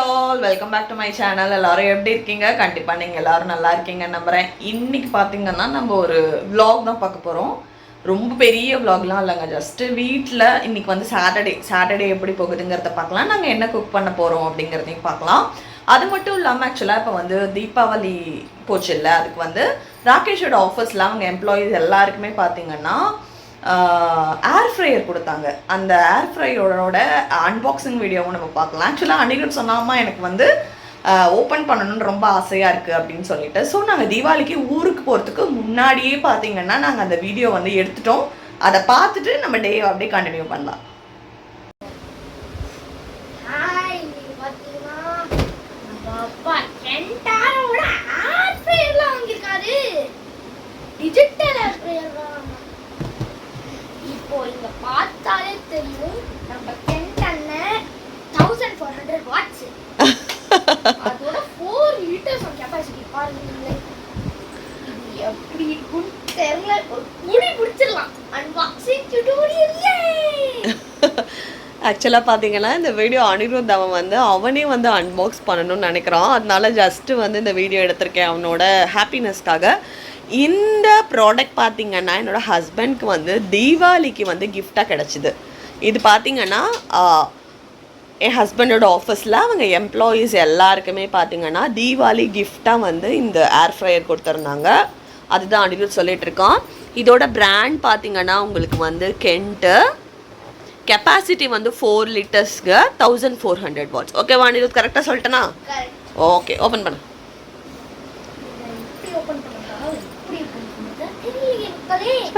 All welcome back to my channel. எல்லாரும் எப்படி இருக்கீங்க? கண்டிப்பாக நீங்கள் எல்லாரும் நல்லா இருக்கீங்கன்னு நம்புகிறேன். இன்னைக்கு பார்த்தீங்கன்னா நம்ம ஒரு vlog தான் பார்க்க போகிறோம். ரொம்ப பெரிய vlogலாம் இல்லைங்க, ஜஸ்ட்டு வீட்டில் இன்னைக்கு வந்து சாட்டர்டே எப்படி போகுதுங்கிறத பார்க்கலாம். நாங்கள் என்ன குக் பண்ண போகிறோம் அப்படிங்கிறதையும் பார்க்கலாம். அது மட்டும் இல்லாமல் ஆக்சுவலாக இப்போ வந்து தீபாவளி போச்சு இல்லை, அதுக்கு வந்து ராகேஷோட ஆஃபீஸில் அவங்க எம்ப்ளாயீஸ் எல்லாருக்குமே பார்த்தீங்கன்னா ஏர் ஃப்ரையர் கொடுத்தாங்க. அந்த ஏர் ஃப்ரையரோட அன்பாக்சிங் வீடியோவும் நம்ம பார்க்கலாம். ஆக்சுவலாக அன்னைக்கு சொன்னாமா எனக்கு வந்து ஓப்பன் பண்ணணும்னு ரொம்ப ஆசையாக இருக்குது அப்படின்னு சொல்லிட்டு, ஸோ நாங்கள் தீபாவளிக்கு ஊருக்கு போகிறதுக்கு முன்னாடியே பார்த்தீங்கன்னா நாங்கள் அந்த வீடியோ வந்து எடுத்துட்டோம். அதை பார்த்துட்டு நம்ம டே அப்படியே கண்டினியூ பண்ணலாம். இப்போ இங்க பார்த்தாலே தெரியும் நம்ம கென்ட் அண்ணன் 1400 வாட்ஸ், அதோட 4 லிட்டர்ஸ் கெபாசிட்டி பாருங்க. இது எப்படி இருக்குன்னு தெரியல, ஒரு குடி பிடிச்சிடலாம். Unboxing tutorial. ஆக்சுவலாக பார்த்தீங்கன்னா இந்த வீடியோ அனிருத் அவன் வந்து அவனே வந்து அன்பாக்ஸ் பண்ணணும்னு நினைக்கிறான். அதனால ஜஸ்ட்டு வந்து இந்த வீடியோ எடுத்திருக்கேன் அவனோட ஹாப்பினஸ்க்காக. இந்த ப்ராடக்ட் பார்த்திங்கன்னா என்னோடய ஹஸ்பண்ட்க்கு வந்து தீபாவளிக்கு வந்து கிஃப்டாக கிடச்சிது. இது பார்த்திங்கன்னா என் ஹஸ்பண்டோட ஆஃபீஸில் அவங்க எம்ப்ளாயீஸ் எல்லாருக்குமே பார்த்திங்கன்னா தீபாவளி கிஃப்டாக வந்து இந்த ஏர் ஃப்ரையர் கொடுத்துருந்தாங்க. அதுதான் அனிருத் சொல்லிட்டு இருக்கான். இதோட பிராண்ட் பார்த்திங்கன்னா உங்களுக்கு வந்து கென்ட்டு, கெப்பாசிட்டி வந்து 4 லிட்டர்ஸ்க்கு 1400 வாட்ஸ். ஓகேவா அனிருத், கரெக்டாக சொல்லிட்டேனா? ஓகே, ஓப்பன் பண்ண.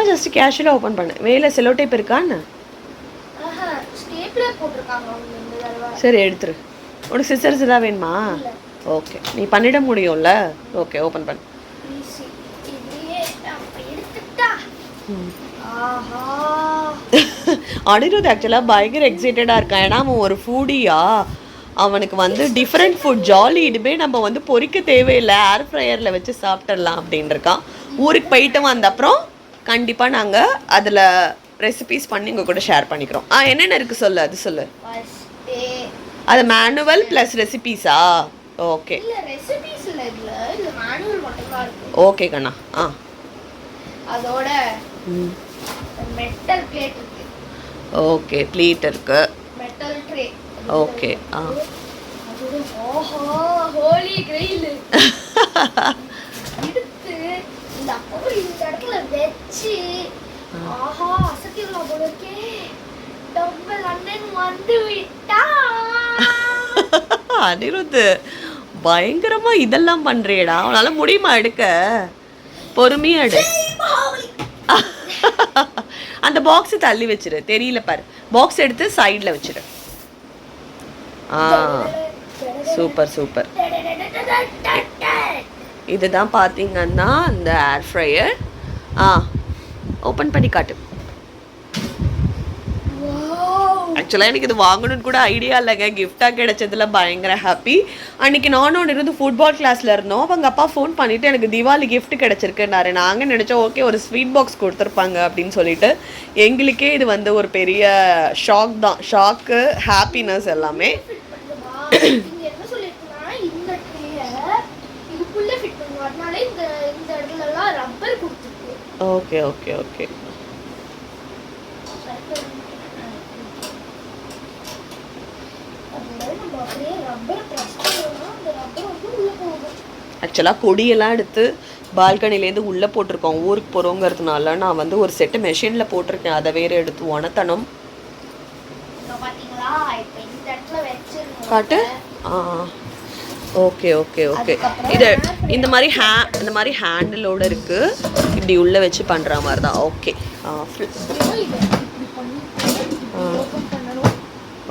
ஜஸ்ட் கேஷுவலாக ஓப்பன் பண்ண. மேலே செலோ டேப் இருக்கான்னு? சரி எடுத்துரு. உனக்கு சிசர்ஸ் எதாவது வேணுமா? ஓகே, நீ பண்ணிட முடியும்ல. ஓகே, ஓப்பன் பண்ணு. அனிருத் ஆக்சுவலாக பயங்கர எக்ஸைட்டடாக இருக்கான். ஏன்னா அவன் ஒரு ஃபுடியா, அவனுக்கு வந்து டிஃப்ரெண்ட் ஃபுட் ஜாலி, இதுவே நம்ம வந்து பொரிக்க தேவையில்லை, ஏர் ஃப்ரையரில் வச்சு சாப்பிட்டுடலாம் அப்படின்னு இருக்கான். ஊருக்கு போயிட்டு வந்த அப்புறம் கண்டிப்பாக நாங்கள் அதில் ரெசிபீஸ் பண்ணி உங்கள் கூட ஷேர் பண்ணிக்கிறோம். என்னென்ன இருக்குது சொல்லு, அது சொல்லு. அது மேனுவல் ப்ளஸ் ரெசிபீஸா? ஓகே ஓகே கண்ணா. அதோட மெட்டல் பிளேட் இருக்கு. ஓகே, பிளேட் இருக்கு. Metal tray. ஓகே. அதோட ஹோலி கிரெயில் எடுத்து இந்த அப்படி இந்த இடத்துல வெச்சு ஆஹா அசத்தியலாம் போல இருக்கே. டபுள் அண்ணன் வந்து விட்டா. அனிருத் பயங்கரமா இதெல்லாம் பண்றியடா, அவனால முடியுமா எடுக்க? பொறுமையா எடு. அந்த பாக்ஸ் தள்ளி வச்சிரு, தெரியல பாரு. பாக்ஸ் எடுத்து சைட்ல வச்சிரு. Super super. இதுதான் பார்த்தீங்கன்னா இந்த ஏர் ஃப்ரையர். ஓப்பன் பண்ணி காட்டு. ஆக்சுவலாக எனக்கு இது வாங்கணும்னு கூட ஐடியா இல்லைங்க, கிஃப்டாக கிடைச்சதுல பயங்கர ஹாப்பி. அன்றைக்கி நானும் இருந்து ஃபுட்பால் கிளாஸில் இருந்தோம். அவங்க அப்பா ஃபோன் பண்ணிவிட்டு எனக்கு தீபாவளி கிஃப்ட் கிடச்சிருக்குன்னாரு. நாங்கள் நினச்சோம் ஓகே ஒரு ஸ்வீட் பாக்ஸ் கொடுத்துருப்பாங்க அப்படின்னு சொல்லிட்டு. எங்களுக்கே இது வந்து ஒரு பெரிய ஷாக் தான், ஷாக்கு, ஹாப்பினஸ் எல்லாமே. Okay okay okay. ஆக்சுவலாக கொடியெல்லாம் எடுத்து பால்கனிலேருந்து உள்ளே போட்டிருக்கோம். ஊருக்கு போகிறோங்கிறதுனால நான் வந்து ஒரு செட்டு மெஷினில் போட்டிருக்கேன். அதை வேறு எடுத்து உணத்தணும். காட்டு. Okay okay okay. இது இந்த மாதிரி ஹேண்டிலோடு இருக்குது. இப்படி உள்ளே வச்சு பண்ணுற மாதிரி தான். Okay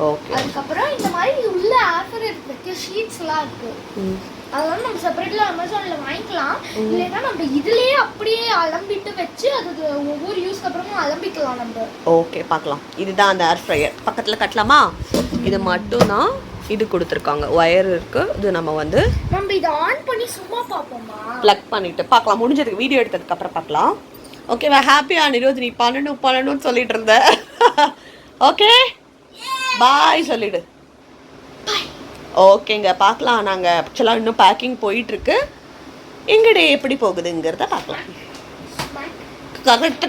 okay. அதுக்கப்புறம் இந்த மாதிரி உள்ள ஆஃபர் இருக்கு, ஷீட்ஸ்லாம் இருக்கு. அதனால நம்ம செப்பரேட்ல அமேசான்ல வாங்கிக்கலாம். இல்லைன்னா நம்ம இதுலயே அப்படியே அலம்பிட்டு வச்சு அது ஒவ்வொரு யூஸ்க்கு அப்புறமும் அலம்பிக்கலாம் நம்ம. ஓகே, பார்க்கலாம். இதுதான் அந்த ஏர் ஃப்ரையர். பக்கத்தில் கட்டலாமா? இது மட்டும் தான் இது கொடுத்துருக்காங்க. ஒயர் இருக்கு. இது நம்ம இதை ஆன் பண்ணி சும்மா பார்ப்போமா? ப்ளக் பண்ணிட்டு பார்க்கலாம். முடிஞ்சதுக்கு வீடியோ எடுத்ததுக்கு அப்புறம் பார்க்கலாம். ஓகேவா? ஹாப்பியா அனிருத்? நீ பண்ணணும்னு சொல்லிட்டு இருந்த. ஓகே பாய் சொல்லிடு. ஓகேங்க, பார்க்கலாம். நாங்கள் ஆக்சுவலாக இன்னும் பேக்கிங் போயிட்டுருக்கு. எங்கடே எப்படி போகுதுங்கிறத பார்க்கலாம்.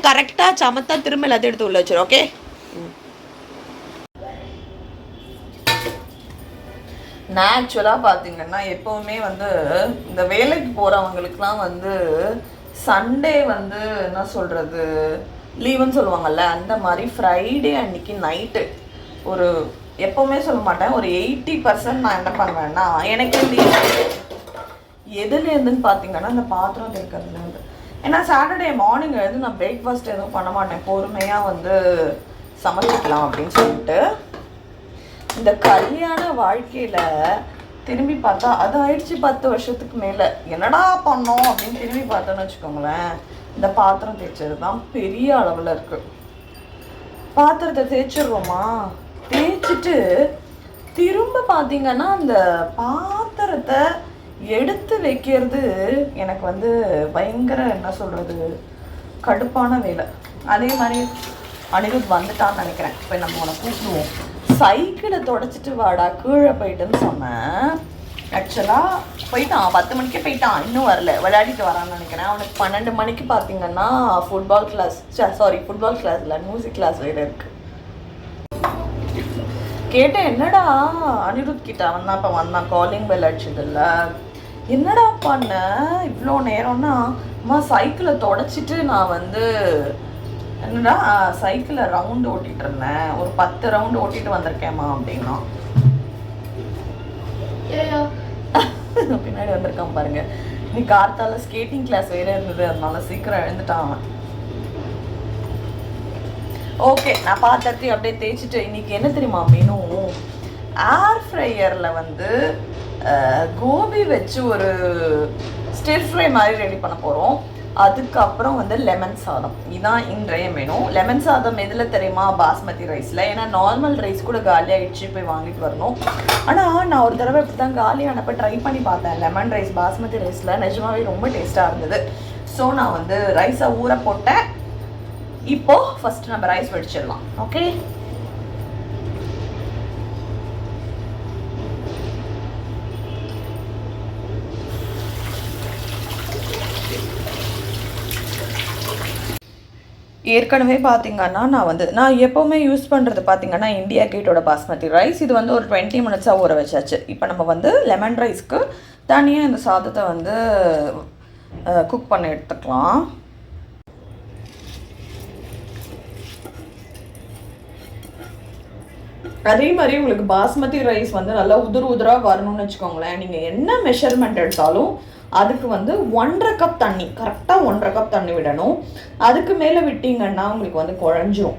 கரெக்டாக சமத்தான் திரும்ப எல்லாத்தையும் எடுத்து உள்ள வச்சிடும். ஓகே. நான் ஆக்சுவலாக பார்த்தீங்கன்னா எப்போவுமே வந்து இந்த வேலைக்கு போகிறவங்களுக்குலாம் வந்து சண்டே வந்து என்ன சொல்கிறது லீவுன்னு சொல்லுவாங்கள்ல, அந்த மாதிரி ஃப்ரைடே அன்னைக்கு நைட்டு ஒரு எப்போவுமே சொல்ல மாட்டேன், ஒரு 80% நான் என்ன பண்ணுவேன்னா எனக்கே லீவ் எதுலேருந்துன்னு பார்த்தீங்கன்னா இந்த பாத்திரம் இருக்கிறதுலேருந்து. ஏன்னா சாட்டர்டே மார்னிங் எழுந்து நான் பிரேக்ஃபாஸ்ட் எதுவும் பண்ண மாட்டேன், பொறுமையாக வந்து சமைச்சிக்கலாம் அப்படின்னு சொல்லிட்டு. இந்த கல்யாண வாழ்க்கையில் திரும்பி பார்த்தா அது ஆயிடுச்சு 10 வருஷத்துக்கு மேலே. என்னடா பண்ணோம் அப்படின்னு திரும்பி பார்த்தோன்னு வச்சுக்கோங்களேன், இந்த பாத்திரம் தேய்ச்சது தான் பெரிய அளவில் இருக்குது. பாத்திரத்தை தேய்ச்சிடுறோமா, தேய்ச்சிட்டு திரும்ப பார்த்தீங்கன்னா அந்த பாத்திரத்தை எடுத்து வைக்கிறது எனக்கு வந்து பயங்கர என்ன சொல்கிறது கடுப்பான வேலை. அதே மாதிரி அனிருத் வந்துட்டான்னு நினைக்கிறேன். இப்போ நம்ம உன்னை கூப்பிடுவோம். சைக்கிளை தொடச்சிட்டு வாடா கீழே போயிட்டுன்னு சொன்னேன். ஆக்சுவலாக போயிட்டான், 10 மணிக்கே போயிட்டான், இன்னும் வரல, விளையாடிட்டு வரான்னு நினைக்கிறேன். அவனுக்கு 12 மணிக்கு பார்த்தீங்கன்னா ஃபுட்பால் கிளாஸ் இல்லை மியூசிக் கிளாஸ் வேறு இருக்குது. கேட்டேன் என்னடா அனிருத் கிட்ட, அவன் தான் இப்போ வந்தான், காலிங் பெல் அடிச்சதில்ல, என்னடா பண்ண இவ்வளோ நேரம்னா, அம்மா சைக்கிளை தொடச்சிட்டு நான் வந்து என்னடா சைக்கிளை ரவுண்டு ஓட்டிகிட்டு இருந்தேன், ஒரு 10 ரவுண்டு ஓட்டிட்டு வந்திருக்கேம்மா அப்படின்னா. பின்னாடி வந்திருக்கான் பாருங்க. நீ கார்த்தால ஸ்கேட்டிங் கிளாஸ் வேற இருந்தது, அதனால சீக்கிரம் எழுந்துட்டான் அவன். ஓகே, நான் பாத்திரத்தையும் அப்படியே தேய்ச்சிட்டு இன்னைக்கு என்ன தெரியுமா மெனு, ஏர் ஃப்ரையரில் வந்து கோபி வச்சு ஒரு ஸ்டிர் ஃப்ரை மாதிரி ரெடி பண்ண போகிறோம். அதுக்கப்புறம் வந்து லெமன் சாதம், இதுதான் இன்றைய மெனு. லெமன் சாதம் எதில் தெரியுமா, பாஸ்மதி ரைஸில். ஏன்னா நார்மல் ரைஸ் கூட காலி ஆகிடுச்சு, போய் வாங்கிட்டு வரணும். ஆனால் நான் ஒரு தடவை இப்படி தான் காலியானப்போ ட்ரை பண்ணி பார்த்தேன் லெமன் ரைஸ் பாஸ்மதி ரைஸில், நிஜமாவே ரொம்ப டேஸ்ட்டாக இருந்தது. ஸோ நான் வந்து ரைஸை ஊற போட்டேன். இப்போது ஃபஸ்ட்டு நம்ம ரைஸ் வடிச்சிடலாம். ஓகே, ஏற்கனவே பார்த்தீங்கன்னா நான் எப்போவுமே யூஸ் பண்ணுறது பார்த்தீங்கன்னா இந்தியா கேட்டோட பாஸ்மதி ரைஸ். இது வந்து ஒரு 20 மினிட்ஸாக ஊற வச்சாச்சு. இப்போ நம்ம வந்து லெமன் ரைஸ்க்கு தனியாக இந்த சாதத்தை வந்து குக் பண்ணி எடுத்துக்கலாம். அதே மாதிரி உங்களுக்கு பாஸ்மதி ரைஸ் வந்து நல்லா உதிராக வரணும்னு வச்சுக்கோங்களேன். நீங்கள் என்ன மெஷர்மெண்ட் எடுத்தாலும் அதுக்கு வந்து 1.5 கப் தண்ணி, கரெக்டாக 1.5 கப் தண்ணி விடணும். அதுக்கு மேலே விட்டீங்கன்னா உங்களுக்கு வந்து குழஞ்சிரும்.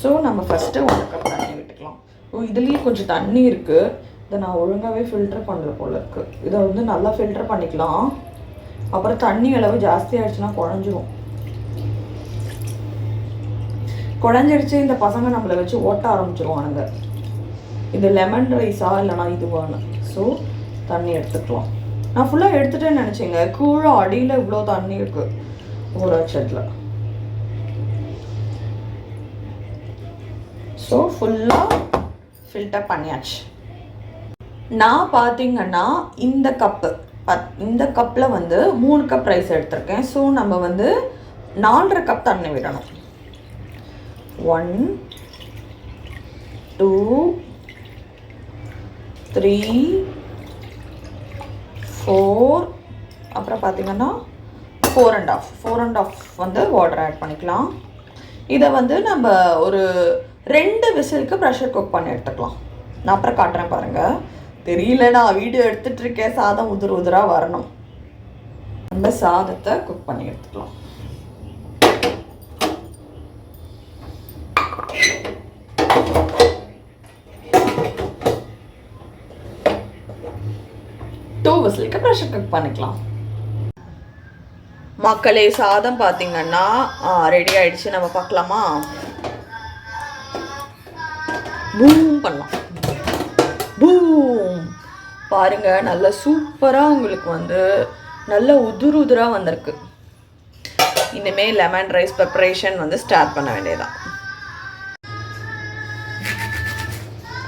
ஸோ நம்ம ஃபஸ்ட்டு 1 கப் தண்ணி விட்டுக்கலாம். இதுலேயே கொஞ்சம் தண்ணி இருக்குது, இதை நான் ஒழுங்காகவே ஃபில்டர் பண்ணுற போல் இருக்குது. இதை வந்து நல்லா ஃபில்டர் பண்ணிக்கலாம். அப்புறம் தண்ணி அளவு ஜாஸ்தி ஆகிடுச்சுன்னா குழஞ்சிரும். குழஞ்சிடுச்சு இந்த பசங்க நம்மளை வச்சு ஓட்ட ஆரம்பிச்சிருவானுங்க, இது லெமன் ரைஸா இல்லைனா இதுவானு. ஸோ தண்ணி எடுத்துக்கலாம். நான் ஃபுல்லாக எடுத்துட்டேன்னு நினச்சேங்க, கீழே அடியில் இவ்வளோ தண்ணி இருக்குது ஊற வச்சதில். ஸோ ஃபுல்லாக ஃபில்டர் பண்ணியாச்சு. நான் பார்த்தீங்கன்னா இந்த கப்பில் வந்து 3 கப் ரைஸ் எடுத்திருக்கேன். ஸோ நம்ம வந்து 4.5 கப் தண்ணி விடணும். 1 2 3 4 அப்புறம் பார்த்தீங்கன்னா 4.5 வந்து வாட்டர் ஆட் பண்ணிக்கலாம். இதை வந்து நம்ம ஒரு 2 விசிலுக்கு ப்ரெஷர் குக் பண்ணி எடுத்துக்கலாம். நான் அப்புறம் காட்டுறேன் பாருங்கள். தெரியல, நான் வீடியோ எடுத்துகிட்டு இருக்கேன். சாதம் உதிராக வரணும். நம்ம சாதத்தை குக் பண்ணி எடுத்துக்கலாம். விசிலுக்கு ப்ரெஷர் குக் பண்ணிக்கலாம். மக்களே, சாதம் பார்த்தீங்கன்னா ரெடி ஆயிடுச்சு. நம்ம பார்க்கலாமா? பூம் பண்ணலாம். பூம் பாருங்க, நல்ல சூப்பராக உங்களுக்கு வந்து நல்ல உதிராக வந்திருக்கு. இனிமேல் லெமன் ரைஸ் ப்ரிப்பரேஷன் வந்து ஸ்டார்ட் பண்ண வேண்டியதான்.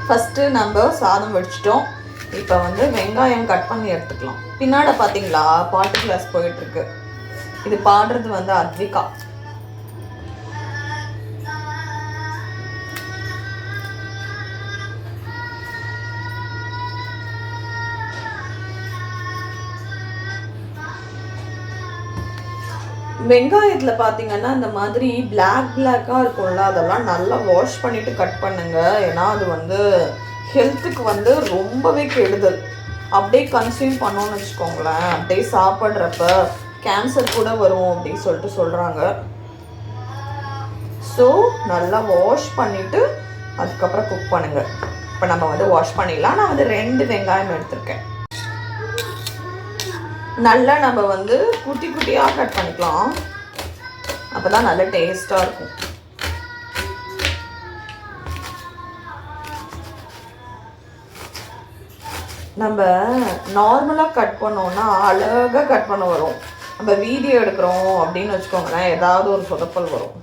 ஃபஸ்ட்டு நம்ம சாதம் வடிச்சிட்டோம். இப்போ வந்து வெங்காயம் கட் பண்ணி எடுத்துக்கலாம். பின்னாடி பார்த்தீங்களா பாட்டு கிளாஸ் போயிட்டுருக்கு. இது பாடுறது வந்து அத்விகா. வெங்காயத்தில் பார்த்தீங்கன்னா இந்த மாதிரி பிளாக்காக இருக்கும்ல, அதெல்லாம் நல்லா வாஷ் பண்ணிவிட்டு கட் பண்ணுங்க. ஏன்னா அது வந்து ஹெல்த்துக்கு வந்து ரொம்பவே கெடுதல். அப்படியே கன்சியூம் பண்ணோன்னு வச்சுக்கோங்களேன், அப்படியே சாப்பிட்றப்ப கேன்சர் கூட வரும் அப்படின்னு சொல்லிட்டு சொல்கிறாங்க. ஸோ நல்லா வாஷ் பண்ணிவிட்டு அதுக்கப்புறம் குக் பண்ணுங்கள். இப்போ நம்ம வந்து வாஷ் பண்ணிடலாம். நான் வந்து 2 வெங்காயம் எடுத்திருக்கேன். நல்லா நம்ம வந்து குட்டி குட்டியாக கட் பண்ணிக்கலாம். அப்போ தான் நல்ல டேஸ்ட்டாக இருக்கும். நம்ம நார்மலாக கட் பண்ணோன்னா அழகாக கட் பண்ண வரும். நம்ம வீடியோ எடுக்கிறோம் அப்படின்னு வச்சுக்கோங்களேன், ஏதாவது ஒரு சொதப்பல் வரும்.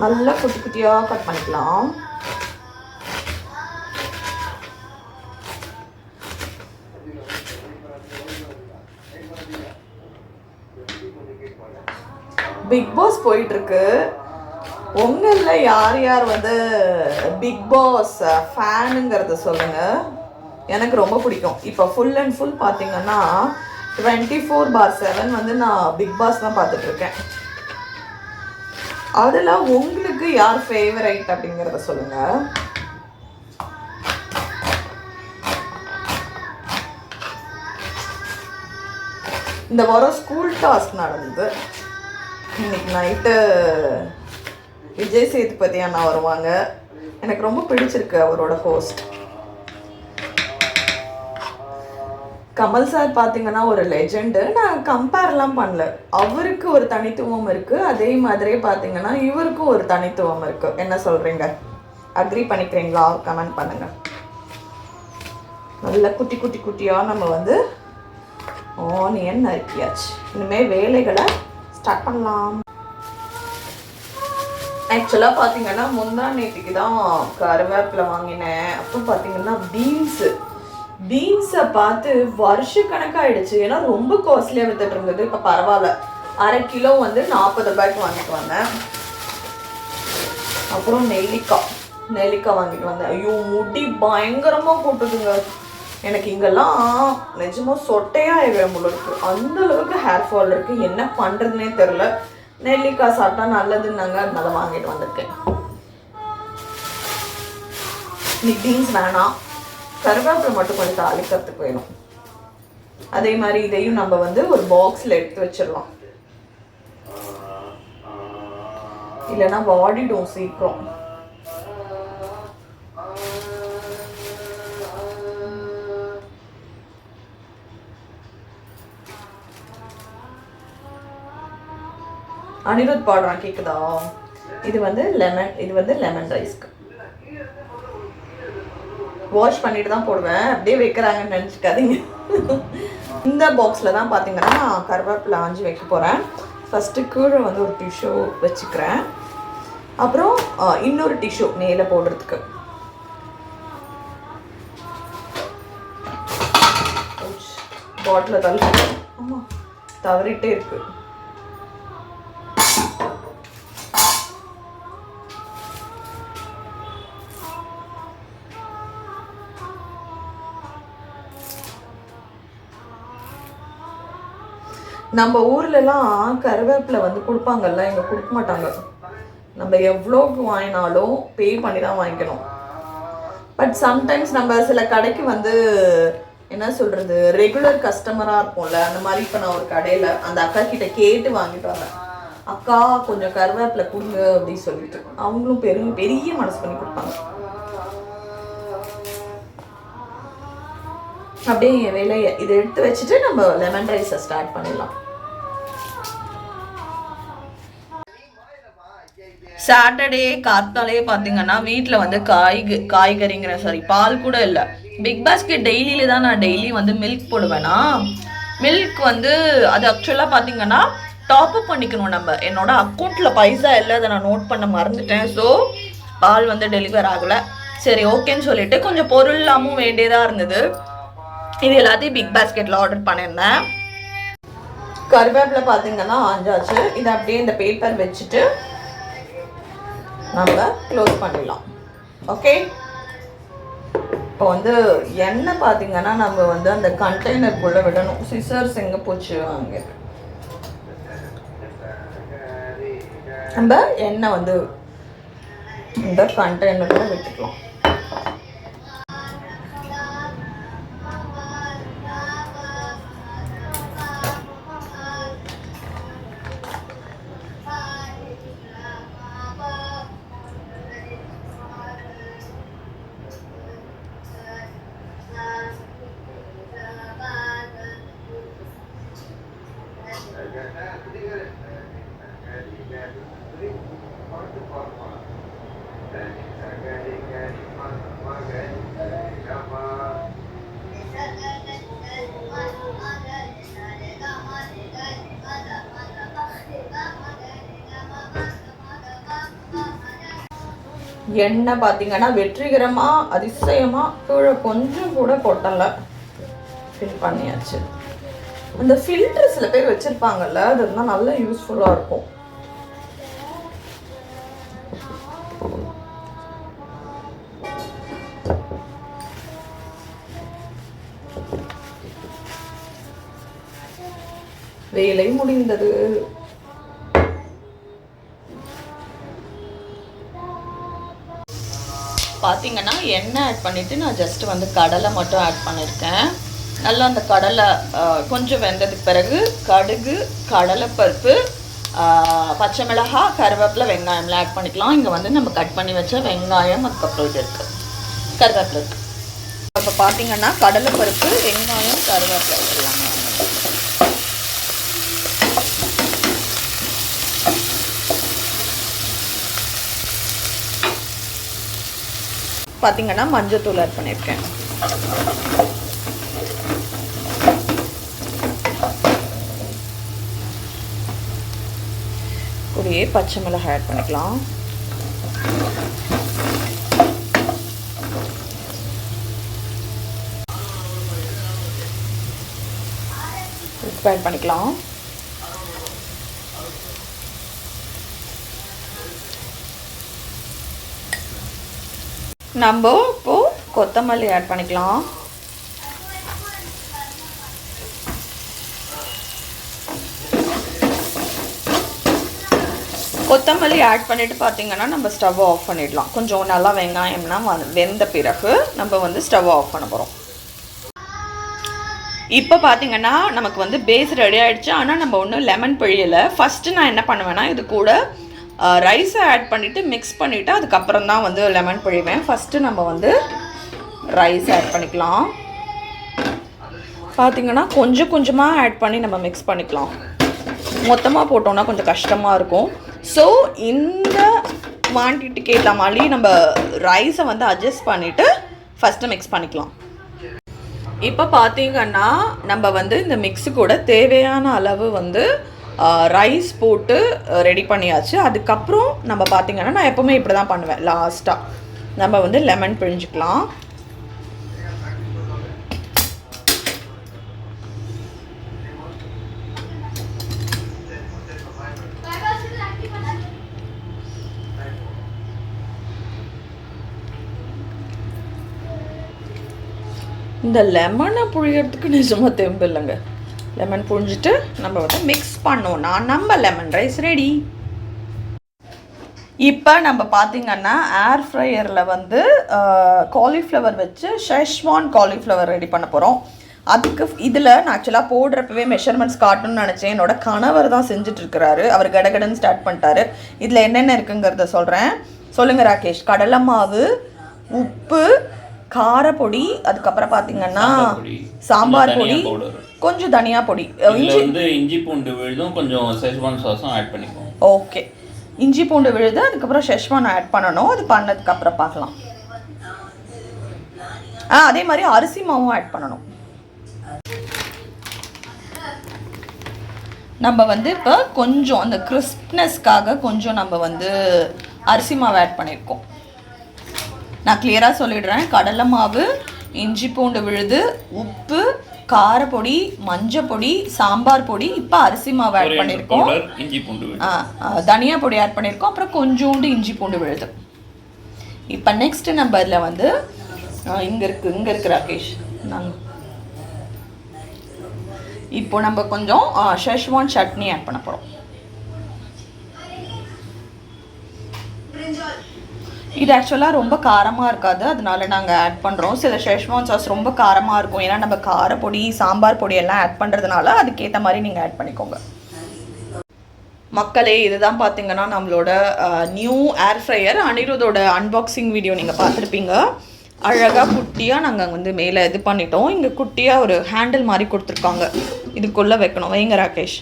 நல்லா குட்டி குட்டியாக கட் பண்ணிக்கலாம். பிக் பாஸ் போயிட்டுருக்கு. உங்களில் யார் யார் வந்து பிக் பாஸ் ஃபேனுங்கிறத சொல்லுங்கள். எனக்கு ரொம்ப பிடிக்கும். இப்போ ஃபுல் அண்ட் ஃபுல் பார்த்தீங்கன்னா 24/7 வந்து நான் பிக் பாஸ் தான் பார்த்துட்ருக்கேன். அதில் உங்களுக்கு யார் ஃபேவரைட் அப்படிங்கிறத சொல்லுங்கள். இந்த வாரம் ஸ்கூல் டாஸ்க் நடந்தது. இன்னைக்கு நைட்டு விஜய் சேதுபதி அண்ணா வருவாங்க. எனக்கு ரொம்ப பிடிச்சிருக்கு அவரோட ஹோஸ்ட். கமல் சார் பார்த்தீங்கன்னா ஒரு லெஜெண்டு. நான் கம்பேர்லாம் பண்ணல. அவருக்கு ஒரு தனித்துவம் இருக்குது, அதே மாதிரியே பார்த்தீங்கன்னா இவருக்கும் ஒரு தனித்துவம் இருக்குது. என்ன சொல்கிறீங்க? அக்ரி பண்ணிக்கிறீங்களா? கமெண்ட் பண்ணுங்கள். நல்ல குட்டி குட்டி குட்டியாக நம்ம வந்து ஆனியன் நறுக்கியாச்சு. இனிமேல் வேலைகளை ஸ்டார்ட் பண்ணலாம். ஆக்சுவலாக பார்த்தீங்கன்னா முந்தா நேற்றுக்கு தான் கருவேப்பிலை வாங்கினேன். அப்புறம் பார்த்தீங்கன்னா பீன்ஸை பார்த்து வருஷக்கணக்காகிடுச்சு. ஏன்னா ரொம்ப காஸ்ட்லியாக வித்துட்டு இருந்தது. இப்போ பரவாயில்ல, 1/2 கிலோ வந்து 40 ரூபாய்க்கு வாங்கிட்டு வந்தேன். அப்புறம் நெல்லிக்காய் வாங்கிட்டு வந்தேன். ஐயோ முடி பயங்கரமாக போட்டுதுங்க. எனக்கு இங்கெல்லாம் நிஜமாக சொட்டையாக ஆகிடும் போல இருக்குது. அந்தளவுக்கு ஹேர் ஃபால் இருக்குது. என்ன பண்ணுறதுனே தெரில. நெல்லிக்காய் சாப்பிட்டா நல்லதுன்னாங்க, அதனால வாங்கிட்டு வந்திருக்கேன். இன்னைக்கு பீன்ஸ் வேணாம், கருவேப்பிலை மட்டும் கொஞ்சம் தாளிக்கிறதுக்கு வேணும். அதே மாதிரி இதையும் நம்ம வந்து ஒரு பாக்ஸில் எடுத்து வச்சிடலாம், இல்லைன்னா வாடிடும் சீக்கிரம். அனிருத் பாடுறான், கேக்குதா? இது வந்து லெமன் ரைஸ்க்கு வாஷ் பண்ணிட்டு தான் போடுவேன். அப்படியே வைக்கிறாங்கன்னு நினச்சிக்காதீங்க. இந்த பாக்ஸில் தான் பார்த்தீங்கன்னா கருவேப்பிலை ஆஞ்சி வைக்க போகிறேன். ஃபஸ்ட்டு கீழே வந்து ஒரு டிஷ்யூ வச்சுக்கிறேன். அப்புறம் இன்னொரு டிஷ்யூ மேலே போடுறதுக்கு. பாட்டில் தள்ளி ஆமாம் தவறிட்டே இருக்கு. நம்ம ஊர்லலாம் கருவேப்பிலை வந்து கொடுப்பாங்கல்ல, இங்கே கொடுக்க மாட்டாங்க. நம்ம எவ்வளோக்கு வாங்கினாலும் பே பண்ணி தான் வாங்கிக்கணும். பட் சம்டைம்ஸ் நம்ம சில கடைக்கு வந்து என்ன சொல்கிறது, ரெகுலர் கஸ்டமராக இருப்போம்ல, அந்த மாதிரி இப்போ நான் ஒரு கடையில் அந்த அக்கா கிட்ட கேட்டு வாங்கிட்டு வந்தேன். அக்கா கொஞ்சம் கருவேப்பிலை கொடுங்க அப்படின்னு சொல்லிட்டு அவங்களும் பெரிய மனசு பண்ணி கொடுப்பாங்க. அப்படியே என் வேலையை இதை எடுத்து வச்சுட்டு நம்ம லெமன் ரைஸை ஸ்டார்ட் பண்ணிடலாம். சாட்டர்டே காத்தாலே பார்த்தீங்கன்னா வீட்டில் வந்து காய்கறிங்கிற பால் கூட இல்லை. பிக் பாஸ்க்கு டெய்லியில தான் நான் டெய்லி வந்து மில்க் போடுவேனா. மில்க் வந்து அது ஆக்சுவலாக பார்த்தீங்கன்னா டாப்அப் பண்ணிக்கணும் நம்ம. என்னோட அக்கௌண்ட்டில் பைசா இல்லை, அதை நான் நோட் பண்ண மறந்துட்டேன். ஸோ பால் வந்து டெலிவர் ஆகலை. சரி ஓகேன்னு சொல்லிட்டு கொஞ்சம் பொருள் எல்லாமும் வேண்டியதாக இருந்தது. இது எல்லாத்தையும் பிக் பாஸ்கெட்டில் ஆர்டர் பண்ணியிருந்தேன். கருவேப்பிலை பார்த்தீங்கன்னா ஆஞ்சாச்சு. இதை அப்படியே இந்த பேப்பர் வச்சுட்டு நம்ம க்ளோஸ் பண்ணிடலாம். ஓகே, இப்போ வந்து எண்ணெய் பார்த்தீங்கன்னா நம்ம வந்து அந்த கண்டெய்னருக்குள்ளே விடணும். சிசர்ஸ் எங்கே போச்சு அங்கே. நம்ம எண்ணெய் வந்து இந்த கண்டெய்னரில் விட்டுக்கலாம். எண்ணெய் பார்த்தீங்கன்னா வெற்றிகரமாக அதிசயமாக கீழே கொஞ்சம் கூட கொட்டலை. ஃபில் பண்ணியாச்சு. அந்த ஃபில்டர் சில பேர் வச்சுருப்பாங்கல்ல, அது இருந்தால் நல்லா யூஸ்ஃபுல்லாக இருக்கும். வேலை முடிந்தது. பார்த்தீங்கன்னா எண்ணெய் ஆட் பண்ணிவிட்டு நான் ஜஸ்ட்டு வந்து கடலை மட்டும் ஆட் பண்ணியிருக்கேன். நல்லா அந்த கடலை கொஞ்சம் வெந்ததுக்கு பிறகு கடுகு, கடலைப்பருப்பு, பச்சை மிளகாய், கருவேப்பிலை, வெங்காயம்லாம் ஆட் பண்ணிக்கலாம். இங்கே வந்து நம்ம கட் பண்ணி வச்ச வெங்காயம், அதுக்கப்புறம் இது இருக்குது கருவேப்பிலை இருக்குது. இப்போ பார்த்தீங்கன்னா கடலைப்பருப்பு, வெங்காயம், கருவேப்பிலை எல்லாமே பார்த்தீங்கன்னா மஞ்சள் ஆட் பண்ணியிருக்கேன். கூடயே பச்சை மிளகாய் ஆட் பண்ணிக்கலாம். உப்பு ஆட் பண்ணிக்கலாம். நம்ம இப்போ கொத்தமல்லி ஆட் பண்ணிக்கலாம். கொத்தமல்லி ஆட் பண்ணிட்டு பார்த்தீங்கன்னா நம்ம ஸ்டவ் ஆஃப் பண்ணிடலாம். கொஞ்சம் நல்லா வெங்காயம்லாம் வெந்த பிறகு நம்ம வந்து ஸ்டவ் ஆஃப் பண்ண போகிறோம். இப்போ பார்த்தீங்கன்னா நமக்கு வந்து பேஸ் ரெடி ஆகிடுச்சு. ஆனால் நம்ம ஒன்றும் லெமன் பிழியலை. ஃபஸ்ட்டு நான் என்ன பண்ணுவேன்னா இது கூட ரைஸை ஆட் பண்ணிவிட்டு மிக்ஸ் பண்ணிவிட்டு அதுக்கப்புறம் தான் வந்து லெமன் பிழிவேன். ஃபஸ்ட்டு நம்ம வந்து ரைஸ் ஆட் பண்ணிக்கலாம். பார்த்திங்கன்னா கொஞ்சம் கொஞ்சமாக ஆட் பண்ணி நம்ம மிக்ஸ் பண்ணிக்கலாம். மொத்தமாக போட்டோம்னா கொஞ்சம் கஷ்டமாக இருக்கும். ஸோ இந்த குவான்டிட்டிக்கு ஏற்ற மாதிரி நம்ம ரைஸை வந்து அட்ஜஸ்ட் பண்ணிவிட்டு ஃபஸ்ட்டு மிக்ஸ் பண்ணிக்கலாம். இப்போ பார்த்தீங்கன்னா நம்ம வந்து இந்த மிக்ஸு கூட தேவையான அளவு வந்து ரைஸ் போட்டு ரெடி பண்ணியாச்சு. அதுக்கப்புறம் நம்ம பார்த்திங்கன்னா நான் எப்போவுமே இப்படி தான் பண்ணுவேன். லாஸ்ட்டாக நம்ம வந்து லெமன் பிழிஞ்சிக்கலாம். இந்த லெமனை புழியறதுக்கு நிஜமாக தெம்பு இல்லைங்க. லெமன் புழிஞ்சிட்டு நம்ம வந்து மிக்ஸ் பண்ணோன்னா நம்ம லெமன் ரைஸ் ரெடி. இப்போ நம்ம பார்த்திங்கன்னா ஏர் ஃப்ரையரில் வந்து காலிஃப்ளவர் வச்சு ஷெஷ்வான் காலிஃப்ளவர் ரெடி பண்ண போகிறோம். அதுக்கு இதில் நான் ஆக்சுவலாக போடுறப்பவே மெஷர்மெண்ட்ஸ் காட்டணும்னு நினச்சேன். என்னோட கணவர் தான் செஞ்சிட்ருக்கிறாரு. அவர் கடகடன்னு ஸ்டார்ட் பண்ணிட்டாரு. இதில் என்னென்ன இருக்குங்கிறத சொல்கிறேன். சொல்லுங்கள் ராகேஷ். கடலை மாவு, உப்பு, காரப்பொடி, அதுக்கப்புறம் பார்த்தீங்கன்னா சாம்பார் பொடி, கொஞ்சம் தனியா பொடி, இஞ்சி பூண்டு விழுதும், கொஞ்சம் ஷெஷ்வான் சாஸும் ஆட் பண்ணிப்போம். ஓகே, இஞ்சி பூண்டு விழுது, அதுக்கப்புறம் ஷெஷ்வான் ஆட் பண்ணணும். அது பண்ணதுக்கப்புறம் பார்க்கலாம். அதே மாதிரி அரிசி மாவும் ஆட் பண்ணணும். நம்ம வந்து இப்போ கொஞ்சம் அந்த கிறிஸ்ப்னஸ்க்காக கொஞ்சம் நம்ம வந்து அரிசி மாவு ஆட் பண்ணியிருக்கோம். நான் கிளியராக சொல்லிடுறேன். கடலை மாவு, இஞ்சி பூண்டு விழுது, உப்பு, காரப்பொடி, மஞ்சள் பொடி, சாம்பார் பொடி, இப்போ அரிசி மாவு ஆட் பண்ணியிருக்கோம், இஞ்சி பூண்டு தனியா பொடி ஆட் பண்ணியிருக்கோம், அப்புறம் கொஞ்சோண்டு இஞ்சி பூண்டு விழுது. இப்போ நெக்ஸ்ட்டு நம்ம இதில் வந்து இங்கே இருக்கு ராகேஷ். நாங்கள் இப்போ நம்ம கொஞ்சம் ஷெஷ்வான் சட்னி ஆட் பண்ண போகிறோம். இது ஆக்சுவலாக ரொம்ப காரமாக இருக்காது, அதனால நாங்கள் ஆட் பண்ணுறோம். சில ஷெஷ்வான் சாஸ் ரொம்ப காரமாக இருக்கும், ஏன்னா நம்ம காரப்பொடி, சாம்பார் பொடி எல்லாம் ஆட் பண்ணுறதுனால அதுக்கேற்ற மாதிரி நீங்கள் ஆட் பண்ணிக்கோங்க. மக்களே, இதுதான் பார்த்தீங்கன்னா நம்மளோட நியூ ஏர் ஃப்ரையர். அனிருத்தோட அன்பாக்சிங் வீடியோ நீங்கள் பார்த்துருப்பீங்க. அழகாக குட்டியாக நாங்கள் வந்து மேலே இது பண்ணிட்டோம். இங்கே குட்டியாக ஒரு ஹேண்டில் மாதிரி கொடுத்துருக்காங்க, இதுக்குள்ளே வைக்கணும். வைங்க ராகேஷ்.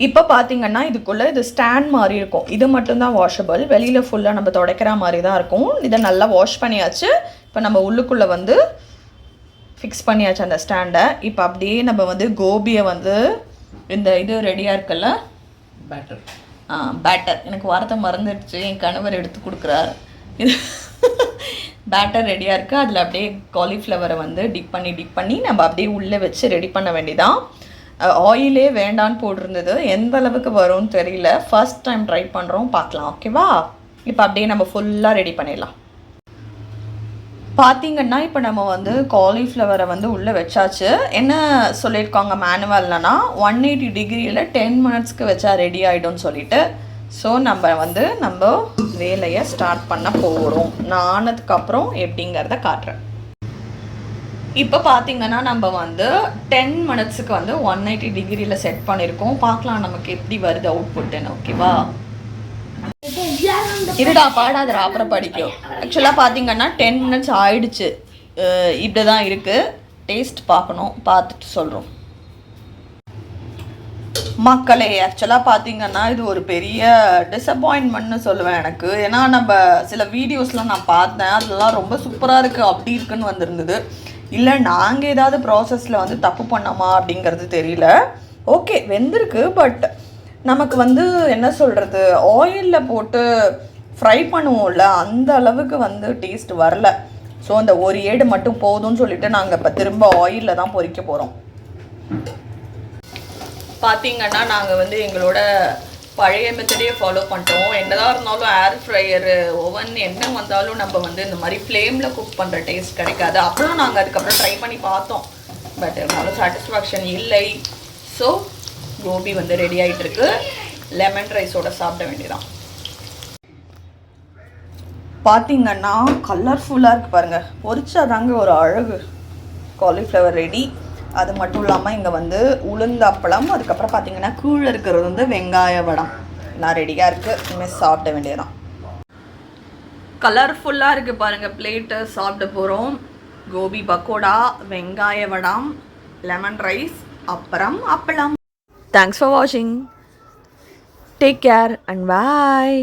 இப்போ பார்த்தீங்கன்னா இதுக்குள்ளே இது ஸ்டாண்ட் மாதிரி இருக்கும். இது மட்டும்தான் வாஷபிள், வெளியில் ஃபுல்லாக நம்ம துடைக்கிற மாதிரி தான் இருக்கும். இதை நல்லா வாஷ் பண்ணியாச்சு. இப்போ நம்ம உள்ளுக்குள்ளே வந்து ஃபிக்ஸ் பண்ணியாச்சு அந்த ஸ்டாண்டை. இப்போ அப்படியே நம்ம வந்து கோபியை வந்து இந்த இது ரெடியாக இருக்குல்ல, பேட்டர். பேட்டர், எனக்கு வார்த்தை மறந்துடுச்சு, என் கணவர் எடுத்து கொடுக்குறாரு. இது பேட்டர் ரெடியாக இருக்குது. அதில் அப்படியே காலிஃப்ளவரை வந்து டிப் பண்ணி நம்ம அப்படியே உள்ளே வச்சு ரெடி பண்ண வேண்டியதான். ஆயிலே வேண்டான்னு போட்டிருந்தது, எந்த அளவுக்கு வரும்னு தெரியல. ஃபர்ஸ்ட் டைம் ட்ரை பண்ணுறோம், பார்க்கலாம். ஓகேவா? இப்போ அப்படியே நம்ம ஃபுல்லாக ரெடி பண்ணிடலாம். பார்த்தீங்கன்னா இப்போ நம்ம வந்து காலிஃப்ளவரை வந்து உள்ளே வச்சாச்சு. என்ன சொல்லியிருக்காங்க மேனுவல்னா 180 டிகிரியில் 10 மினிட்ஸ்க்கு வச்சா ரெடி ஆகிடும்னு சொல்லிட்டு. ஸோ நம்ம வேலையை ஸ்டார்ட் பண்ண போகிறோம். நான் ஆனதுக்கப்புறம் எப்படிங்கிறத காட்டுறேன். இப்போ பார்த்தீங்கன்னா நம்ம வந்து 10 மினிட்ஸுக்கு வந்து 180 டிகிரியில் செட் பண்ணியிருக்கோம். பார்க்கலாம் நமக்கு எப்படி வருது அவுட்புட்டுன்னு. ஓகேவா? இருடா, பாடாதரா, அப்புறம் படிக்கும். ஆக்சுவலாக பார்த்தீங்கன்னா 10 மினிட்ஸ் ஆயிடுச்சு. இப்படி தான் இருக்குது. டேஸ்ட் பார்க்கணும், பார்த்துட்டு சொல்கிறோம். மக்களே, ஆக்சுவலாக பார்த்தீங்கன்னா இது ஒரு பெரிய டிசப்பாயின்மெண்ட்னு சொல்லுவேன் எனக்கு. ஏன்னா நம்ம சில வீடியோஸ்லாம் நான் பார்த்தேன், அதெல்லாம் ரொம்ப சூப்பராக இருக்குது, அப்படி இருக்குன்னு வந்திருந்தது. இல்லை நாங்கள் ஏதாவது ப்ராசஸில் வந்து தப்பு பண்ணோமா அப்படிங்கிறது தெரியல. ஓகே, வெந்திருக்கு. பட் நமக்கு வந்து என்ன சொல்கிறது, ஆயிலில் போட்டு ஃப்ரை பண்ணுவோம்ல, அந்த அளவுக்கு வந்து டேஸ்ட் வரல. ஸோ அந்த ஒரு ஏடு மட்டும் போதும்னு சொல்லிட்டு நாங்கள் இப்போ திரும்ப ஆயிலில் தான் பொரிக்க போகிறோம். பார்த்தீங்கன்னா நாங்கள் வந்து எங்களோட பழைய மெத்தடையே ஃபாலோ பண்ணிட்டோம். என்னதான் இருந்தாலும் ஏர் ஃப்ரையரு, ஓவன் என்ன வந்தாலும் நம்ம வந்து இந்த மாதிரி ஃப்ளேமில் குக் பண்ணுற டேஸ்ட் கிடைக்காது. அப்புறம் நாங்கள் அதுக்கப்புறம் ட்ரை பண்ணி பார்த்தோம், பட் அவ்வளோ சாட்டிஸ்ஃபேக்ஷன் இல்லை. ஸோ கோபி வந்து ரெடி ஆகிட்டுருக்கு. லெமன் ரைஸோட சாப்பிட வேண்டியதான். பார்த்தீங்கன்னா கலர்ஃபுல்லாக இருக்குது பாருங்கள், பொரிச்சாதாங்க ஒரு அழகு. Cauliflower ready. அது மட்டும் இல்லாமல் இங்கே வந்து உளுந்த அப்பளம், அதுக்கப்புறம் பார்த்தீங்கன்னா கீழே இருக்கிறது வந்து வெங்காய வடம். நான் ரெடியாக இருக்குது, இனிமேல் சாப்பிட வேண்டியதான். கலர்ஃபுல்லாக இருக்குது பாருங்கள் பிளேட்டு. சாப்பிட போகிறோம். கோபி பக்கோடா, வெங்காய வடம், லெமன் ரைஸ், அப்புறம் அப்பளம். Thanks for watching. Take care and bye.